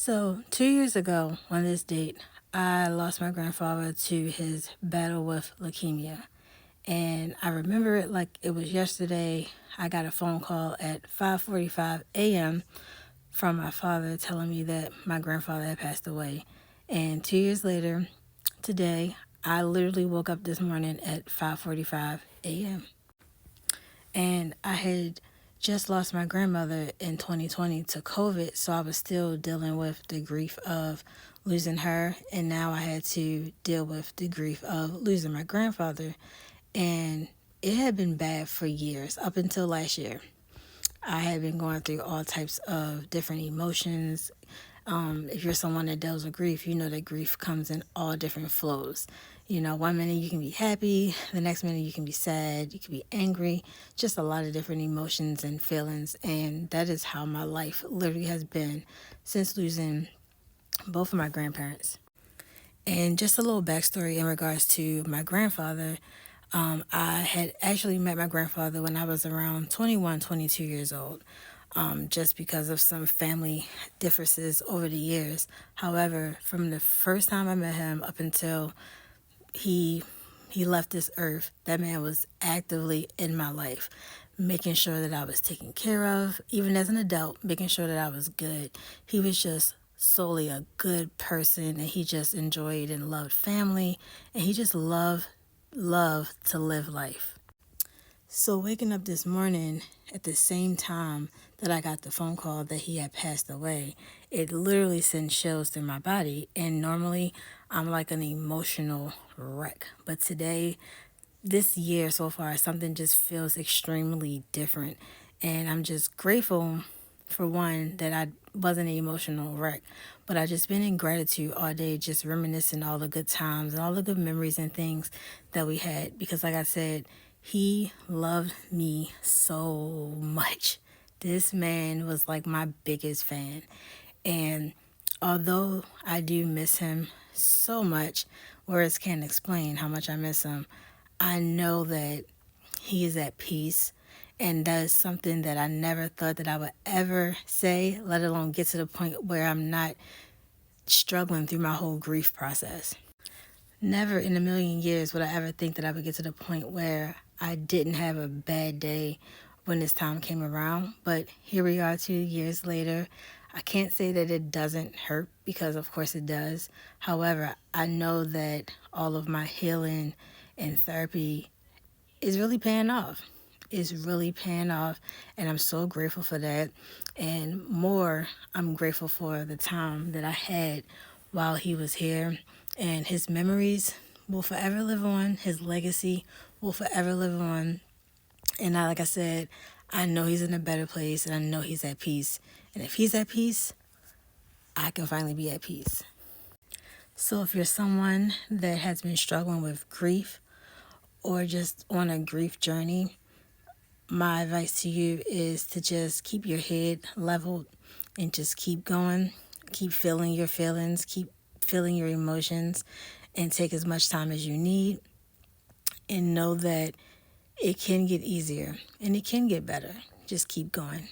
So, 2 years ago on this date, I lost my grandfather to his battle with leukemia. And I remember it like it was yesterday. I got a phone call at 5:45 a.m. from my father telling me that my grandfather had passed away. And 2 years later, today, I literally woke up this morning at 5:45 a.m. And I had just lost my grandmother in 2020 to COVID, so I was still dealing with the grief of losing her, and now I had to deal with the grief of losing my grandfather. And it had been bad for years, up until last year. I had been going through all types of different emotions. If you're someone that deals with grief, you know that grief comes in all different flows. You know, one minute you can be happy, the next minute you can be sad, you can be angry, just a lot of different emotions and feelings. And that is how my life literally has been since losing both of my grandparents. And just a little backstory in regards to my grandfather. I had actually met my grandfather when I was around 21, 22 years old, just because of some family differences over the years. However, from the first time I met him up until he he left this earth, that man was actively in my life, making sure that I was taken care of, even as an adult, making sure that I was good. He was just solely a good person, and he just enjoyed and loved family, and he just loved to live life. So waking up this morning at the same time that I got the phone call that he had passed away, it literally sent chills through my body. And normally I'm like an emotional wreck. But today, this year so far, something just feels extremely different. And I'm just grateful for one that I wasn't an emotional wreck, but I just been in gratitude all day, just reminiscing all the good times and all the good memories and things that we had. Because like I said, he loved me so much. This man was like my biggest fan. And although I do miss him so much, words can't explain how much I miss him, I know that he is at peace. And that is something that I never thought that I would ever say, let alone get to the point where I'm not struggling through my whole grief process. Never in a million years would I ever think that I would get to the point where I didn't have a bad day when this time came around. But here we are 2 years later. I can't say that it doesn't hurt, because of course it does. However, I know that all of my healing and therapy is really paying off. It's really paying off, and I'm so grateful for that. And more, I'm grateful for the time that I had while he was here, and his memories will forever live on. His legacy will forever live on. And like I said, I know he's in a better place, and I know he's at peace. And if he's at peace, I can finally be at peace. So if you're someone that has been struggling with grief or just on a grief journey, my advice to you is to just keep your head leveled and just keep going. Keep feeling your feelings, keep feeling your emotions, and take as much time as you need. And know that it can get easier and it can get better. Just keep going.